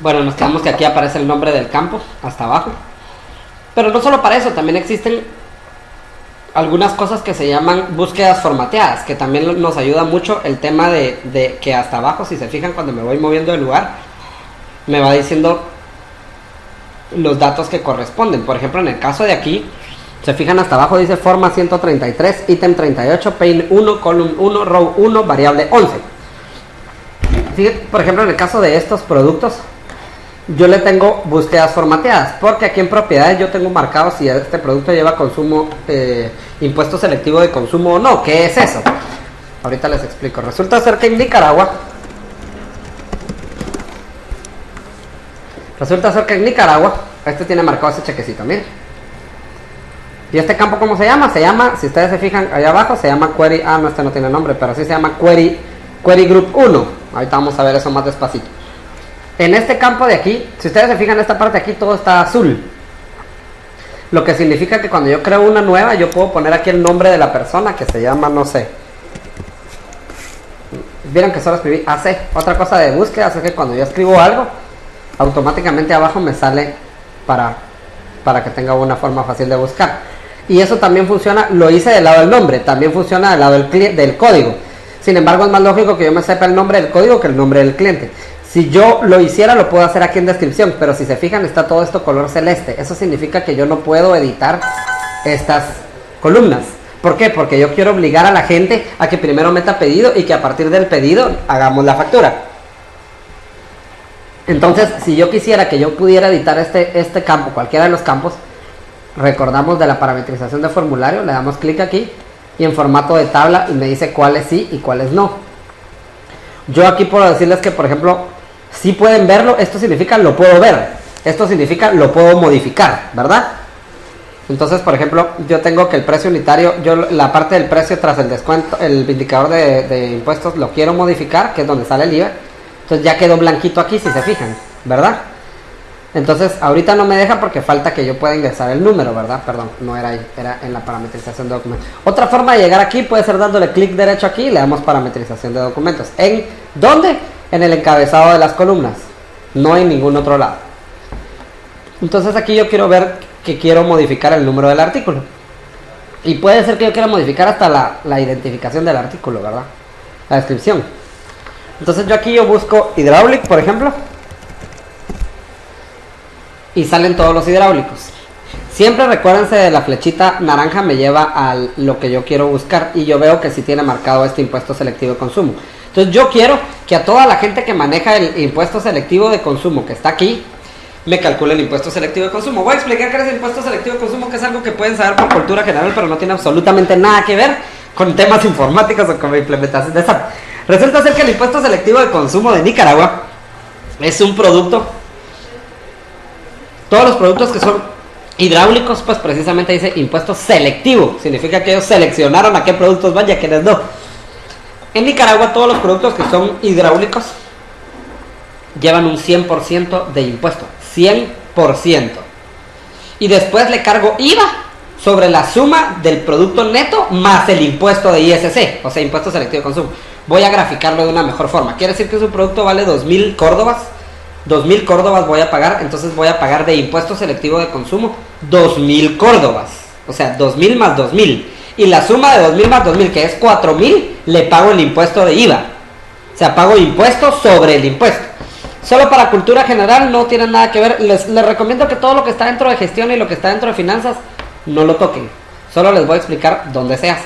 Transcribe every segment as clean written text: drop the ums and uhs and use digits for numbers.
Bueno, nos quedamos que aquí aparece el nombre del campo hasta abajo. Pero no solo para eso, también existen algunas cosas que se llaman búsquedas formateadas, que también nos ayuda mucho el tema de que hasta abajo, si se fijan, cuando me voy moviendo del lugar, me va diciendo los datos que corresponden. Por ejemplo, en el caso de aquí, se fijan hasta abajo, dice forma 133, ítem 38, pane 1, column 1, row 1, variable 11. Fíjense, por ejemplo, en el caso de estos productos, yo le tengo búsquedas formateadas, porque aquí en propiedades yo tengo marcado si este producto lleva consumo, impuesto selectivo de consumo o no. ¿Qué es eso? Ahorita les explico. Resulta ser que en Nicaragua, este tiene marcado ese chequecito, miren. ¿Y este campo cómo se llama? Se llama, si ustedes se fijan allá abajo, se llama query, no, este no tiene nombre, pero sí se llama query group 1. Ahorita vamos a ver eso más despacito. En este campo de aquí, si ustedes se fijan en esta parte de aquí, todo está azul. Lo que significa que cuando yo creo una nueva, yo puedo poner aquí el nombre de la persona que se llama, no sé. Vieron que solo escribí AC. Otra cosa de búsqueda es que cuando yo escribo algo, automáticamente abajo me sale para que tenga una forma fácil de buscar. Y eso también funciona, lo hice del lado del nombre, también funciona del lado del código. Sin embargo, es más lógico que yo me sepa el nombre del código que el nombre del cliente. Si yo lo hiciera, lo puedo hacer aquí en descripción, pero si se fijan, está todo esto color celeste. Eso significa que yo no puedo editar estas columnas. ¿Por qué? Porque yo quiero obligar a la gente a que primero meta pedido y que a partir del pedido hagamos la factura. Entonces, si yo quisiera que yo pudiera editar este campo, cualquiera de los campos, recordamos de la parametrización de formulario, le damos clic aquí y en formato de tabla y me dice cuáles sí y cuáles no. Yo aquí puedo decirles que, por ejemplo, si pueden verlo, esto significa lo puedo ver, esto significa lo puedo modificar, ¿verdad? Entonces, por ejemplo, yo tengo que el precio unitario, yo la parte del precio tras el descuento, el indicador de impuestos lo quiero modificar, que es donde sale el IVA. Entonces ya quedó blanquito aquí, si se fijan, ¿verdad? Entonces ahorita no me deja porque falta que yo pueda ingresar el número, ¿verdad? Perdón, no era ahí, era en la parametrización de documentos. Otra forma de llegar aquí puede ser dándole clic derecho aquí y le damos parametrización de documentos. ¿En dónde? En el encabezado de las columnas, no en ningún otro lado. Entonces aquí yo quiero ver que quiero modificar el número del artículo. Y puede ser que yo quiera modificar hasta la identificación del artículo, ¿verdad? La descripción. Entonces yo busco hidráulico, por ejemplo, y salen todos los hidráulicos. Siempre recuérdense de la flechita naranja, me lleva a lo que yo quiero buscar y yo veo que sí tiene marcado este impuesto selectivo de consumo. Entonces yo quiero que a toda la gente que maneja el impuesto selectivo de consumo que está aquí, me calcule el impuesto selectivo de consumo. Voy a explicar qué es el impuesto selectivo de consumo, que es algo que pueden saber por cultura general, pero no tiene absolutamente nada que ver con temas informáticos o con implementación de SAP. Resulta ser que el impuesto selectivo de consumo de Nicaragua es un producto. Todos los productos que son hidráulicos, pues precisamente dice impuesto selectivo. Significa que ellos seleccionaron a qué productos van y a quienes no. En Nicaragua todos los productos que son hidráulicos llevan un 100% de impuesto. 100%. Y después le cargo IVA sobre la suma del producto neto más el impuesto de ISC, o sea, impuesto selectivo de consumo. Voy a graficarlo de una mejor forma. Quiere decir que su producto vale 2.000 córdobas. 2.000 córdobas voy a pagar, entonces voy a pagar de impuesto selectivo de consumo 2.000 córdobas. O sea, 2.000 más 2.000. Y la suma de 2.000 más 2.000, que es 4.000, le pago el impuesto de IVA. O sea, pago impuesto sobre el impuesto. Solo para cultura general, no tiene nada que ver. Les recomiendo que todo lo que está dentro de gestión y lo que está dentro de finanzas no lo toquen. Solo les voy a explicar dónde se hace.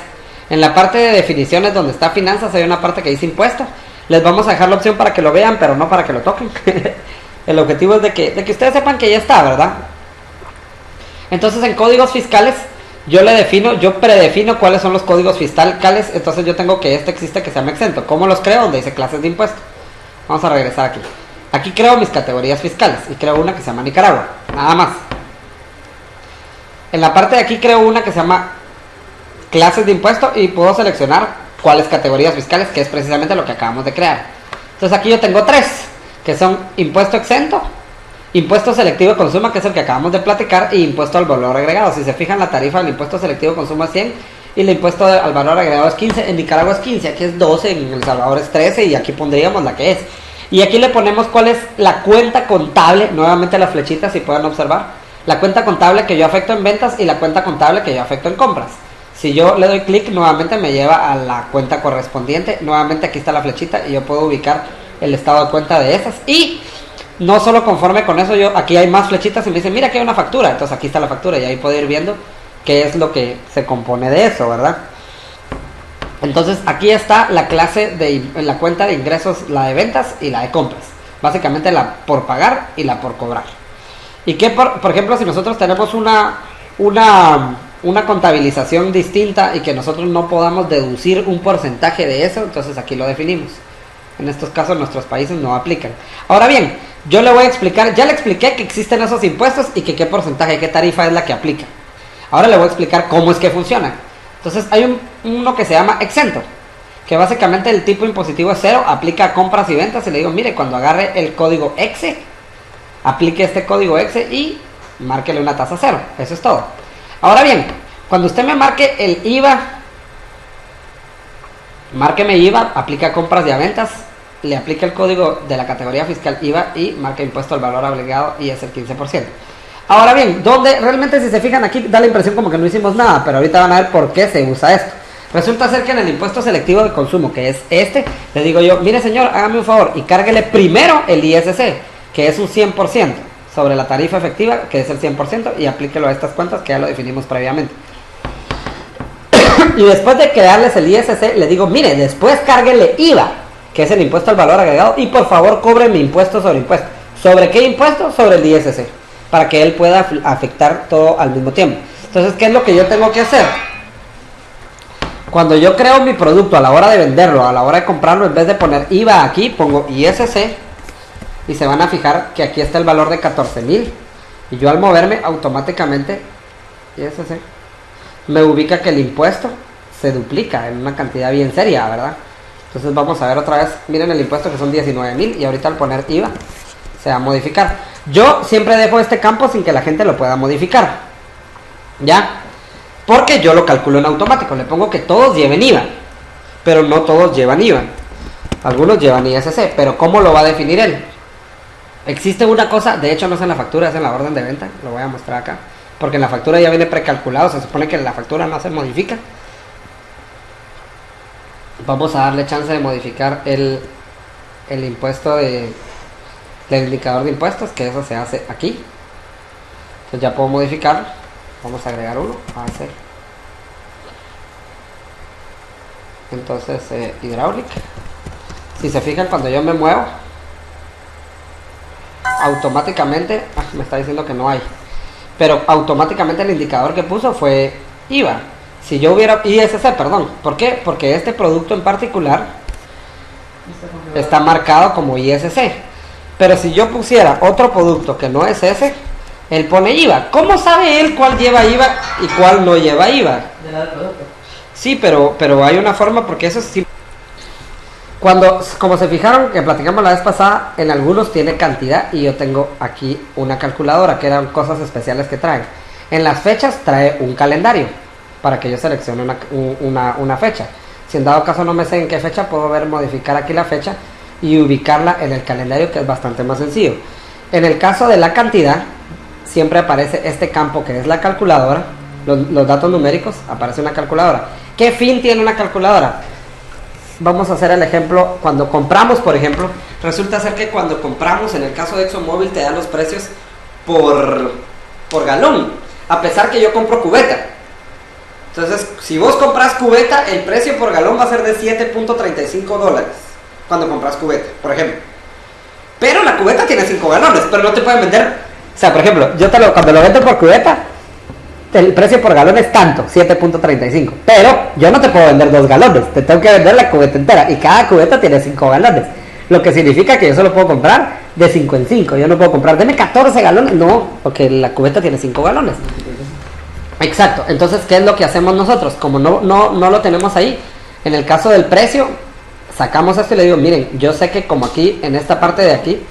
En la parte de definiciones donde está finanzas hay una parte que dice impuesto. Les vamos a dejar la opción para que lo vean, pero no para que lo toquen. El objetivo es de que ustedes sepan que ya está, ¿verdad? Entonces en códigos fiscales yo predefino cuáles son los códigos fiscales. Entonces yo tengo que existe que se llama exento. ¿Cómo los creo? Donde dice clases de impuesto. Vamos a regresar aquí. Aquí creo mis categorías fiscales y creo una que se llama Nicaragua, nada más. En la parte de aquí creo una que se llama clases de impuesto y puedo seleccionar cuáles categorías fiscales, que es precisamente lo que acabamos de crear. Entonces aquí yo tengo 3, que son impuesto exento, impuesto selectivo de consumo, que es el que acabamos de platicar, y impuesto al valor agregado. Si se fijan, la tarifa del impuesto selectivo de consumo es 100 y el impuesto al valor agregado es 15. En Nicaragua es 15, aquí es 12, en El Salvador es 13 y aquí pondríamos la que es. Y aquí le ponemos cuál es la cuenta contable, nuevamente las flechitas si pueden observar, la cuenta contable que yo afecto en ventas y la cuenta contable que yo afecto en compras. Si yo le doy clic, nuevamente me lleva a la cuenta correspondiente, nuevamente aquí está la flechita y yo puedo ubicar el estado de cuenta de esas. Y no solo conforme con eso, yo aquí hay más flechitas y me dicen, mira que hay una factura, entonces aquí está la factura y ahí puedo ir viendo qué es lo que se compone de eso, ¿verdad? Entonces aquí está la clase de la cuenta de ingresos, la de ventas y la de compras. Básicamente la por pagar y la por cobrar. Y que por ejemplo, si nosotros tenemos una contabilización distinta y que nosotros no podamos deducir un porcentaje de eso, entonces aquí lo definimos. En estos casos nuestros países no aplican. Ahora bien, yo le voy a explicar, ya le expliqué que existen esos impuestos y que qué porcentaje, qué tarifa es la que aplica. Ahora le voy a explicar cómo es que funciona. Entonces hay uno que se llama exento, que básicamente el tipo impositivo es 0, aplica a compras y ventas y le digo, mire, cuando agarre el código EXE, aplique este código EXE y márquele una tasa 0, eso es todo. Ahora bien, cuando usted me marque el IVA, márqueme IVA, aplica a compras y a ventas, le aplica el código de la categoría fiscal IVA y marca impuesto al valor obligado y es el 15%. Ahora bien, donde realmente si se fijan aquí da la impresión como que no hicimos nada, pero ahorita van a ver por qué se usa esto. Resulta ser que en el impuesto selectivo de consumo, que es este, le digo yo, mire señor, hágame un favor y cárguele primero el ISC, que es un 100% sobre la tarifa efectiva, que es el 100%, y aplíquelo a estas cuentas que ya lo definimos previamente. Y después de crearles el ISC, le digo, mire, después cárguele IVA, que es el impuesto al valor agregado, y por favor cobre mi impuesto sobre impuesto. ¿Sobre qué impuesto? Sobre el ISC, para que él pueda afectar todo al mismo tiempo. Entonces, ¿qué es lo que yo tengo que hacer? Cuando yo creo mi producto a la hora de venderlo, a la hora de comprarlo, en vez de poner IVA aquí, pongo ISC, y se van a fijar que aquí está el valor de 14,000, y yo al moverme automáticamente, ISC, me ubica que el impuesto se duplica en una cantidad bien seria, ¿verdad? Entonces vamos a ver otra vez, miren el impuesto que son 19,000, y ahorita al poner IVA se va a modificar. Yo siempre dejo este campo sin que la gente lo pueda modificar, ¿ya? Porque yo lo calculo en automático, le pongo que todos lleven IVA, pero no todos llevan IVA. Algunos llevan ISC, pero ¿cómo lo va a definir él? Existe una cosa, de hecho no es en la factura, es en la orden de venta, lo voy a mostrar acá, porque en la factura ya viene precalculado, se supone que en la factura no se modifica. Vamos a darle chance de modificar el impuesto del indicador de impuestos, que eso se hace aquí. Entonces ya puedo modificar. Vamos a agregar uno, a hacer. Entonces, hidráulica. Si se fijan, cuando yo me muevo, automáticamente, me está diciendo que no hay, pero automáticamente el indicador que puso fue IVA. Si yo hubiera ISC, perdón, ¿por qué? Porque este producto en particular está marcado como ISC. Pero si yo pusiera otro producto que no es ese, él pone IVA. ¿Cómo sabe él cuál lleva IVA y cuál no lleva IVA? De la del producto. Sí, pero hay una forma, porque eso sí. Como se fijaron que platicamos la vez pasada, en algunos tiene cantidad y yo tengo aquí una calculadora, que eran cosas especiales que traen. En las fechas trae un calendario para que yo seleccione una fecha. Si en dado caso no me sé en qué fecha, puedo modificar aquí la fecha y ubicarla en el calendario, que es bastante más sencillo. En el caso de la cantidad, siempre aparece este campo que es la calculadora, los datos numéricos, aparece una calculadora. ¿Qué fin tiene una calculadora? Vamos a hacer el ejemplo, cuando compramos, por ejemplo, resulta ser que cuando compramos, en el caso de ExxonMobil, te dan los precios por galón, a pesar que yo compro cubeta. Entonces, si vos compras cubeta, el precio por galón va a ser de $7.35 cuando compras cubeta, por ejemplo. Pero la cubeta tiene 5 galones, pero no te pueden vender. O sea, por ejemplo, cuando lo vendo por cubeta, el precio por galón es tanto, 7.35. Pero yo no te puedo vender 2 galones, te tengo que vender la cubeta entera. Y cada cubeta tiene 5 galones. Lo que significa que yo solo puedo comprar de 5 en 5. Yo no puedo comprar, deme 14 galones. No, porque la cubeta tiene 5 galones. Exacto. Entonces, ¿qué es lo que hacemos nosotros? Como no lo tenemos ahí, en el caso del precio, sacamos esto y le digo, miren, yo sé que como aquí, en esta parte de aquí,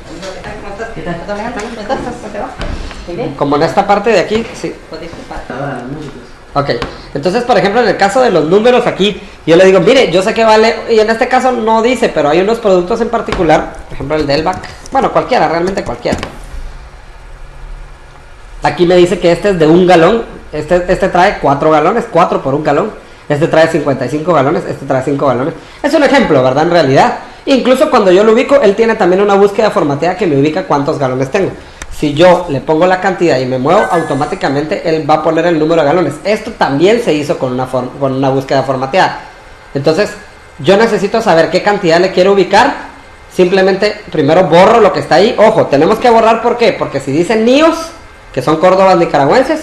como en esta parte de aquí, sí. Ok, entonces por ejemplo en el caso de los números aquí, yo le digo, mire, yo sé que vale, y en este caso no dice, pero hay unos productos en particular, por ejemplo el Delvac, bueno cualquiera, realmente cualquiera. Aquí me dice que este es de 1 galón, este trae 4 galones, 4 por 1 galón, este trae 55 galones, este trae 5 galones. Es un ejemplo, ¿verdad? En realidad, incluso cuando yo lo ubico, él tiene también una búsqueda formateada que me ubica cuántos galones tengo. Si yo le pongo la cantidad y me muevo, automáticamente él va a poner el número de galones. Esto también se hizo con una búsqueda formateada. Entonces, yo necesito saber qué cantidad le quiero ubicar. Simplemente, primero borro lo que está ahí. Ojo, tenemos que borrar, ¿por qué? Porque si dice NIOS, que son córdobas nicaragüenses,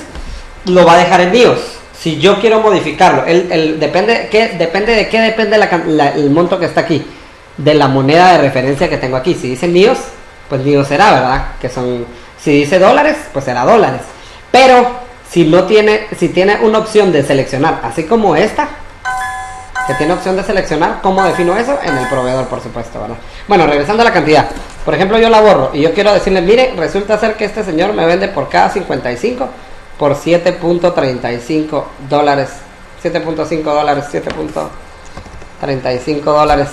lo va a dejar en NIOS. Si yo quiero modificarlo, depende de qué depende el monto que está aquí. De la moneda de referencia que tengo aquí. Si dice NIOS, pues NIOS será, ¿verdad? Que son... Si dice dólares, pues será dólares. Pero si tiene una opción de seleccionar, así como esta, que tiene opción de seleccionar, ¿cómo defino eso? En el proveedor, por supuesto, ¿verdad? Bueno, regresando a la cantidad. Por ejemplo, yo la borro y yo quiero decirle, mire, resulta ser que este señor me vende por cada 55 por 7.35 dólares. 7.5 dólares, 7.35 dólares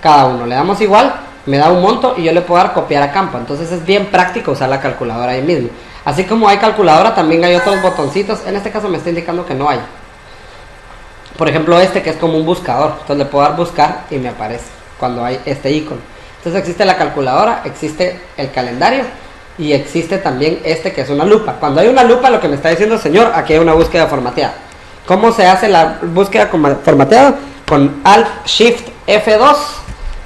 cada uno. Le damos igual. Me da un monto y yo le puedo dar copiar a campo. Entonces es bien práctico usar la calculadora ahí mismo. Así como hay calculadora, también hay otros botoncitos. En este caso me está indicando que no hay. Por ejemplo este que es como un buscador. Entonces le puedo dar buscar y me aparece cuando hay este icono. Entonces existe la calculadora, existe el calendario y existe también este que es una lupa. Cuando hay una lupa, lo que me está diciendo, señor, aquí hay una búsqueda formateada. ¿Cómo se hace la búsqueda formateada? Con Alt Shift F2.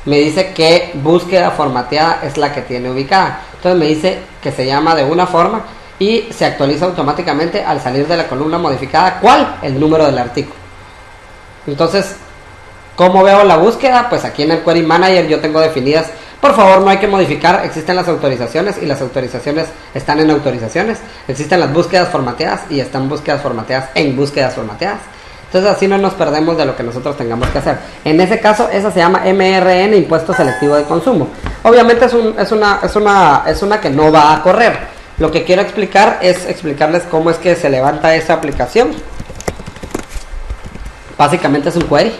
Me dice que búsqueda formateada es la que tiene ubicada. Entonces me dice que se llama de una forma y se actualiza automáticamente al salir de la columna modificada. ¿Cuál? El número del artículo. Entonces, ¿cómo veo la búsqueda? Pues aquí en el Query Manager yo tengo definidas. Por favor, no hay que modificar. Existen las autorizaciones y las autorizaciones están en autorizaciones. Existen las búsquedas formateadas y están búsquedas formateadas en búsquedas formateadas. Entonces así no nos perdemos de lo que nosotros tengamos que hacer. En ese caso, esa se llama MRN, Impuesto Selectivo de Consumo. Obviamente es una que no va a correr. Lo que quiero explicar es explicarles cómo es que se levanta esa aplicación. Básicamente es un query,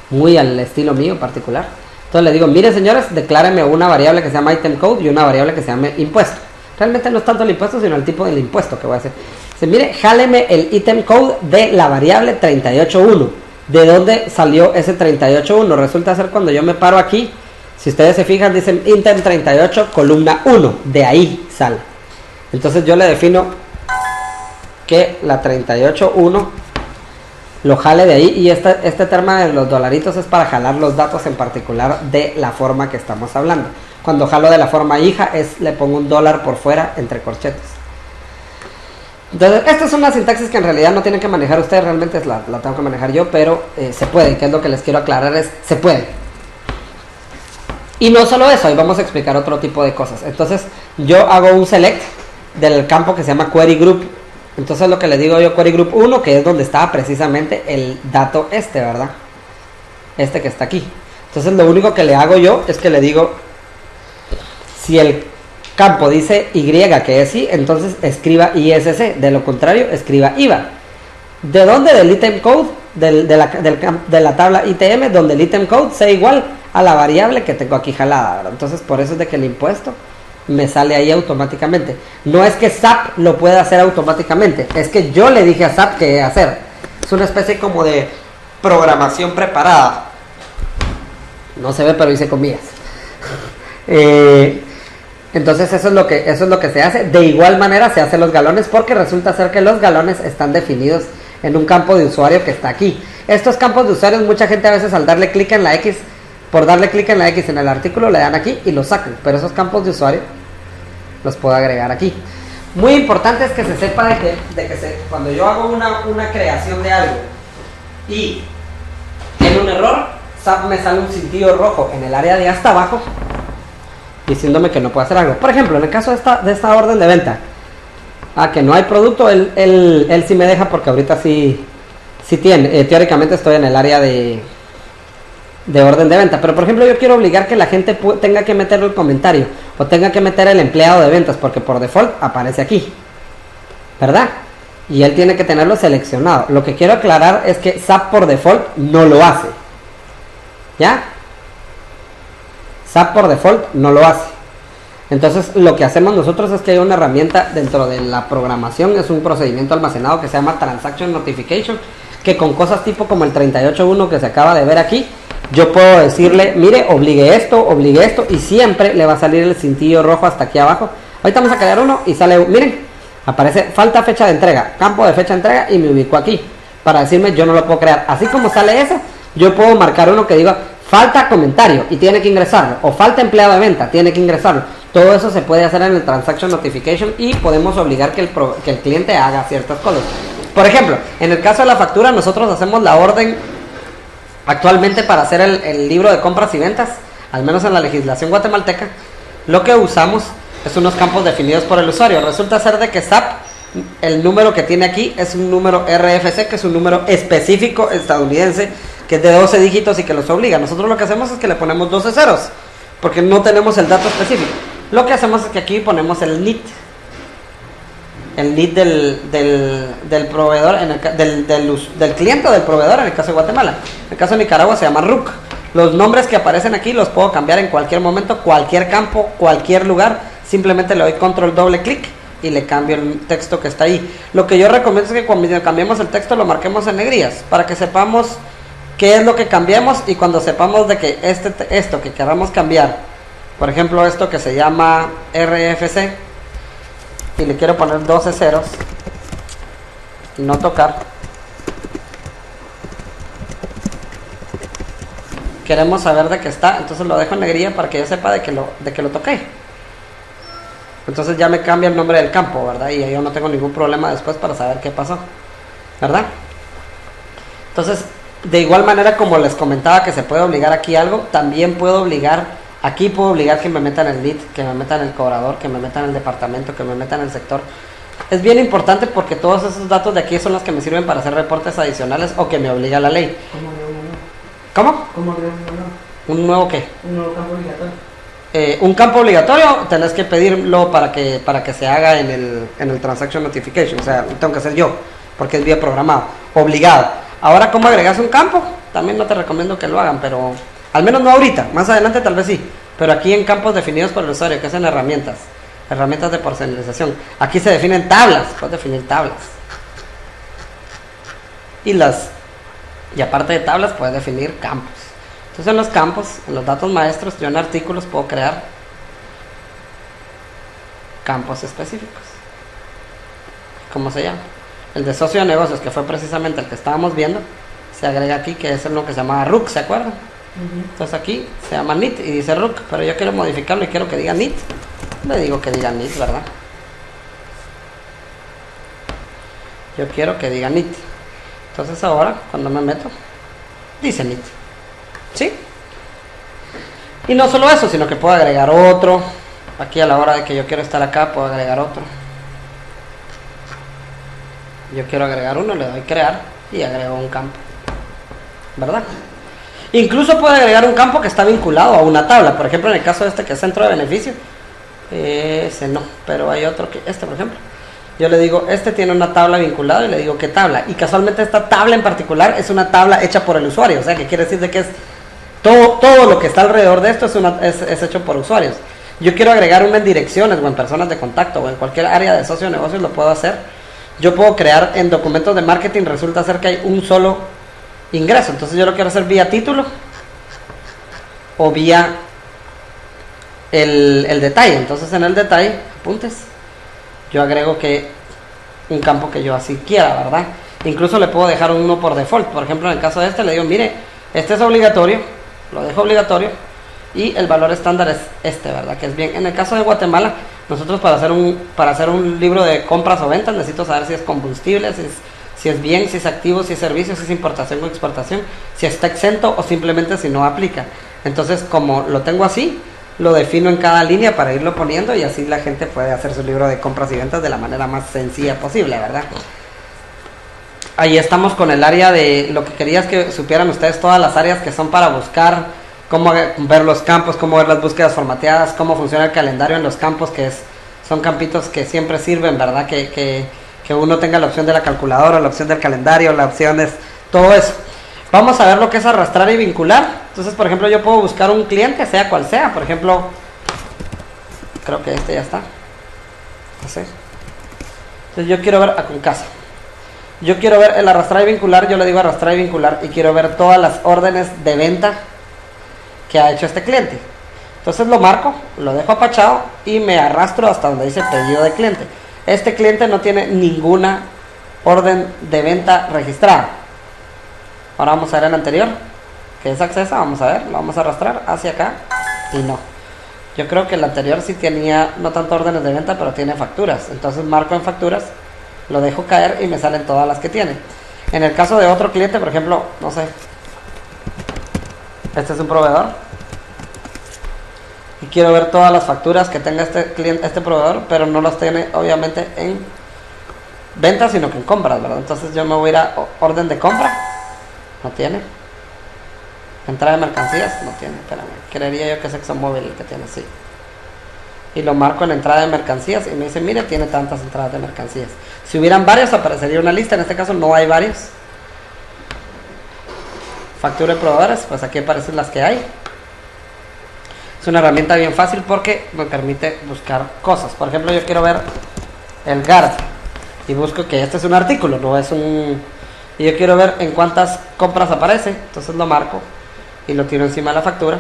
muy al estilo mío particular. Entonces le digo, mire señores, declárenme una variable que se llama item code y una variable que se llama impuesto. Realmente no es tanto el impuesto, sino el tipo del impuesto que voy a hacer. Dice, mire, jáleme el item code de la variable 38.1. ¿De dónde salió ese 38.1? Resulta ser cuando yo me paro aquí, si ustedes se fijan, dicen item 38, columna 1. De ahí sale. Entonces yo le defino que la 38.1 lo jale de ahí. Y este tema de los dolaritos es para jalar los datos en particular de la forma que estamos hablando. Cuando jalo de la forma hija, le pongo un dólar por fuera entre corchetes. Entonces, esta es una sintaxis que en realidad no tienen que manejar ustedes, realmente la tengo que manejar yo, pero se puede, que es lo que les quiero aclarar, se puede. Y no solo eso, ahí vamos a explicar otro tipo de cosas. Entonces, yo hago un select del campo que se llama Query Group. Entonces, lo que le digo yo, Query Group 1, que es donde estaba precisamente el dato ¿verdad? Este que está aquí. Entonces, lo único que le hago yo es que le digo, si el campo dice Y, que es I, entonces escriba ISC. De lo contrario, escriba IVA. ¿De dónde? Del item code, de la tabla ITM, donde el item code sea igual a la variable que tengo aquí jalada, ¿verdad? Entonces, por eso es de que el impuesto me sale ahí automáticamente. No es que SAP lo pueda hacer automáticamente, es que yo le dije a SAP qué hacer. Es una especie como de programación preparada. No se ve, pero hice comillas. Entonces eso es lo que se hace. De igual manera se hacen los galones, porque resulta ser que los galones están definidos en un campo de usuario que está aquí. Estos campos de usuarios, mucha gente a veces al darle clic en la X, por darle clic en la X en el artículo, le dan aquí y los sacan. Pero esos campos de usuario los puedo agregar aquí. Muy importante es que se sepa de que cuando yo hago una creación de algo y tiene un error, SAP me sale un cintillo rojo en el área de hasta abajo diciéndome que no puedo hacer algo. Por ejemplo, en el caso de esta orden de venta, que no hay producto, él sí me deja, porque ahorita sí tiene. Teóricamente estoy en el área de orden de venta, pero por ejemplo yo quiero obligar que la gente tenga que meter el comentario o tenga que meter el empleado de ventas, porque por default aparece aquí, ¿verdad? y él tiene que tenerlo seleccionado. Lo que quiero aclarar es que SAP por default no lo hace. ¿Ya? SAP por default no lo hace. Entonces lo que hacemos nosotros es que hay una herramienta dentro de la programación, es un procedimiento almacenado que se llama Transaction Notification, que con cosas tipo como el 38.1 que se acaba de ver aquí, yo puedo decirle, mire, obligue esto, y siempre le va a salir el cintillo rojo hasta aquí abajo. Ahorita vamos a crear uno y sale, miren, aparece falta fecha de entrega, campo de fecha de entrega, y me ubico aquí para decirme yo no lo puedo crear. Así como sale ese, yo puedo marcar uno que diga falta comentario y tiene que ingresarlo, o falta empleado de venta, tiene que ingresarlo. Todo eso se puede hacer en el Transaction Notification y podemos obligar que el cliente haga ciertas cosas. Por ejemplo, en el caso de la factura, nosotros hacemos la orden actualmente para hacer el libro de compras y ventas, al menos en la legislación guatemalteca. Lo que usamos es unos campos definidos por el usuario. Resulta ser de que SAP, el número que tiene aquí es un número RFC, que es un número específico estadounidense, que es de 12 dígitos y que los obliga. Nosotros lo que hacemos es que le ponemos 12 ceros, porque no tenemos el dato específico. Lo que hacemos es que aquí ponemos el NIT. El NIT del proveedor, del cliente o del proveedor en el caso de Guatemala. En el caso de Nicaragua se llama RUC. Los nombres que aparecen aquí los puedo cambiar en cualquier momento, cualquier campo, cualquier lugar. Simplemente le doy control doble clic y le cambio el texto que está ahí. Lo que yo recomiendo es que cuando cambiemos el texto lo marquemos en negrillas, para que sepamos qué es lo que cambiamos, y cuando sepamos de que esto que queramos cambiar, por ejemplo esto que se llama RFC, y le quiero poner 12 ceros y no tocar, queremos saber de qué está, entonces lo dejo en negrilla para que yo sepa de que lo toqué. Entonces ya me cambia el nombre del campo, ¿verdad? Y yo no tengo ningún problema después para saber qué pasó, ¿verdad? Entonces, de igual manera como les comentaba que se puede obligar aquí algo, también puedo obligar, aquí puedo obligar que me metan el lead, que me metan el cobrador, que me metan el departamento, que me metan el sector. Es bien importante porque todos esos datos de aquí son los que me sirven para hacer reportes adicionales o que me obliga la ley. ¿Cómo? ¿Cómo agregar un nuevo? ¿Un nuevo qué? Un nuevo campo obligatorio. Un campo obligatorio tenés que pedirlo para que se haga en el Transaction Notification. O sea, lo tengo que hacer yo, porque es vía programado, obligado. Ahora, ¿cómo agregas un campo? También no te recomiendo que lo hagan, pero al menos no ahorita, más adelante tal vez sí. Pero aquí en campos definidos por el usuario, que es en herramientas de personalización. Aquí se definen tablas, puedes definir tablas. Y aparte de tablas, puedes definir campos. Entonces en los campos, en los datos maestros, yo en artículos puedo crear campos específicos. ¿Cómo se llama? El de socio de negocios, que fue precisamente el que estábamos viendo, se agrega aquí, que es lo que se llama RUC, ¿se acuerdan? Entonces aquí se llama NIT y dice RUC, pero yo quiero modificarlo y quiero que diga NIT. Le digo que diga NIT, ¿verdad? Yo quiero que diga NIT. Entonces ahora, cuando me meto, dice NIT. ¿Sí? Y no solo eso, sino que puedo agregar otro. Aquí a la hora de que yo quiero estar acá, puedo agregar otro. Yo quiero agregar uno, le doy crear y agrego un campo, ¿verdad? Incluso puedo agregar un campo que está vinculado a una tabla. Por ejemplo, en el caso de este que es centro de beneficio, ese no, pero hay otro que, por ejemplo, yo le digo, este tiene una tabla vinculada y le digo, ¿qué tabla? Y casualmente esta tabla en particular es una tabla hecha por el usuario, o sea, que quiere decir de que es todo lo que está alrededor de esto es hecho por usuarios. Yo quiero agregar una en direcciones o en personas de contacto o en cualquier área de socio de negocios, lo puedo hacer. Yo puedo crear en documentos de marketing, resulta ser que hay un solo ingreso, entonces yo lo quiero hacer vía título o vía el detalle. Entonces en el detalle, apuntes, yo agrego que un campo que yo así quiera, ¿verdad? Incluso le puedo dejar uno por default. Por ejemplo, en el caso de este le digo, mire, este es obligatorio, lo dejo obligatorio y el valor estándar es este, ¿verdad? Que es bien. En el caso de Guatemala, nosotros para hacer un libro de compras o ventas necesito saber si es combustible, si es bien, si es activo, si es servicio, si es importación o exportación, si está exento o simplemente si no aplica. Entonces, como lo tengo así, lo defino en cada línea para irlo poniendo y así la gente puede hacer su libro de compras y ventas de la manera más sencilla posible, ¿verdad? Ahí estamos con el área de lo que querías que supieran ustedes, todas las áreas que son para buscar, cómo ver los campos, cómo ver las búsquedas formateadas, cómo funciona el calendario en los campos, son campitos que siempre sirven, ¿verdad? Que que uno tenga la opción de la calculadora, la opción del calendario, la opción es todo eso. Vamos a ver lo que es arrastrar y vincular. Entonces, por ejemplo, yo puedo buscar un cliente, sea cual sea. Por ejemplo, creo que este ya está. Así. Entonces yo quiero ver con casa. Yo quiero ver el arrastrar y vincular. Yo le digo arrastrar y vincular y quiero ver todas las órdenes de venta que ha hecho este cliente. Entonces lo marco, lo dejo apachado y me arrastro hasta donde dice pedido de cliente. Este cliente no tiene ninguna orden de venta registrada. Ahora vamos a ver el anterior, que es accesa. Vamos a ver, lo vamos a arrastrar hacia acá y no. Yo creo que el anterior sí tenía no tanto órdenes de venta, pero tiene facturas. Entonces marco en facturas, lo dejo caer y me salen todas las que tiene. En el caso de otro cliente, por ejemplo, no sé, este es un proveedor y quiero ver todas las facturas que tenga este cliente, este proveedor, pero no las tiene obviamente en ventas, sino que en compras, ¿verdad? Entonces yo me voy a ir a orden de compra, no tiene. Entrada de mercancías, no tiene, espérame, creería yo que es ExxonMobil el que tiene, sí. Y lo marco en entrada de mercancías y me dice, mire, tiene tantas entradas de mercancías. Si hubieran varios, aparecería una lista. En este caso no hay varios. Factura de proveedores, pues aquí aparecen las que hay. Es una herramienta bien fácil porque me permite buscar cosas. Por ejemplo, yo quiero ver el GARD y busco que este es un artículo, no es un... Y yo quiero ver en cuántas compras aparece, entonces lo marco y lo tiro encima de la factura.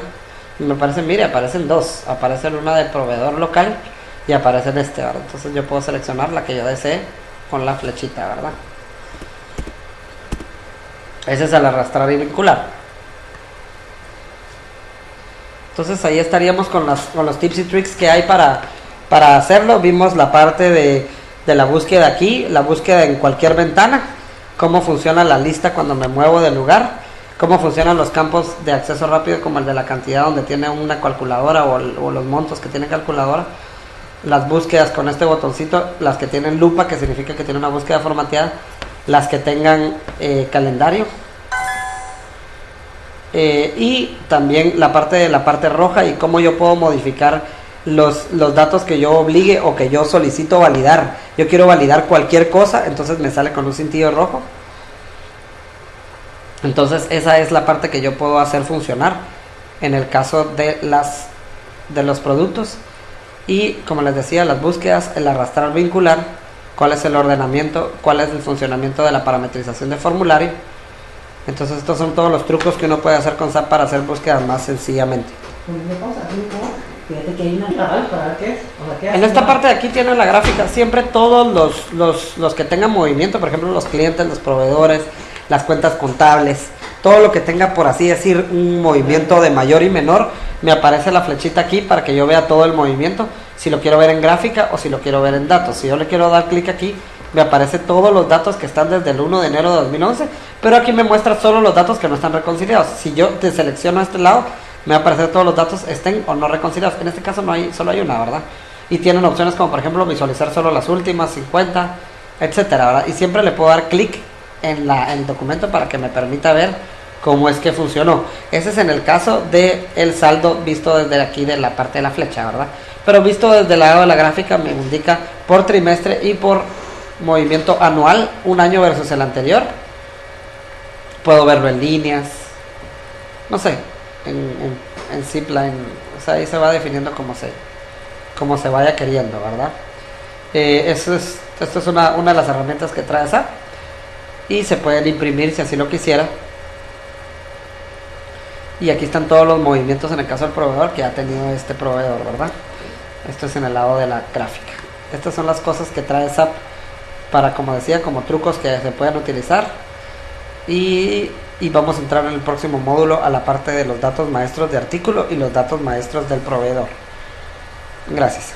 Y me aparece, mire, aparecen dos. Aparece una de proveedor local y aparece en este, ¿verdad? Entonces yo puedo seleccionar la que yo desee con la flechita, ¿verdad? Ese es el arrastrar y vincular. Entonces ahí estaríamos con los tips y tricks que hay para hacerlo. Vimos la parte de la búsqueda aquí, la búsqueda en cualquier ventana, cómo funciona la lista cuando me muevo del lugar, cómo funcionan los campos de acceso rápido como el de la cantidad donde tiene una calculadora o los montos que tiene calculadora, las búsquedas con este botoncito, las que tienen lupa que significa que tiene una búsqueda formateada, las que tengan calendario, y también la parte roja y cómo yo puedo modificar los datos que yo obligue o que yo solicito validar. Yo quiero validar cualquier cosa, entonces me sale con un cintillo rojo. Entonces esa es la parte que yo puedo hacer funcionar en el caso de los productos. Y como les decía, las búsquedas, el arrastrar vincular, cuál es el ordenamiento, cuál es el funcionamiento de la parametrización de formulario. Entonces estos son todos los trucos que uno puede hacer con SAP para hacer búsquedas más sencillamente. Fíjate que hay una gráfica para ver qué es. O sea, en esta parte de aquí tiene la gráfica. Siempre todos los que tengan movimiento, por ejemplo los clientes, los proveedores, las cuentas contables, todo lo que tenga, por así decir, un movimiento de mayor y menor, me aparece la flechita aquí para que yo vea todo el movimiento, si lo quiero ver en gráfica o si lo quiero ver en datos. Si yo le quiero dar clic aquí, me aparece todos los datos que están desde el 1 de enero de 2011, pero aquí me muestra solo los datos que no están reconciliados. Si yo te selecciono a este lado, me va a aparecer todos los datos estén o no reconciliados. En este caso solo hay una, ¿verdad? Y tienen opciones como por ejemplo visualizar solo las últimas 50, etcétera, ¿verdad? Y siempre le puedo dar clic en el documento para que me permita ver cómo es que funcionó. Ese es en el caso de el saldo visto desde aquí de la parte de la flecha, ¿verdad? Pero visto desde el lado de la gráfica me indica por trimestre y por movimiento anual, un año versus el anterior. Puedo verlo en líneas, no sé, en zipline, o sea, ahí se va definiendo como se vaya queriendo, ¿verdad? Esto es una de las herramientas que trae SAP y se pueden imprimir si así lo quisiera. Y aquí están todos los movimientos en el caso del proveedor que ha tenido este proveedor, ¿verdad? Esto es en el lado de la gráfica. Estas son las cosas que trae SAP para, como decía, como trucos que se pueden utilizar. Y vamos a entrar en el próximo módulo a la parte de los datos maestros de artículo y los datos maestros del proveedor. Gracias.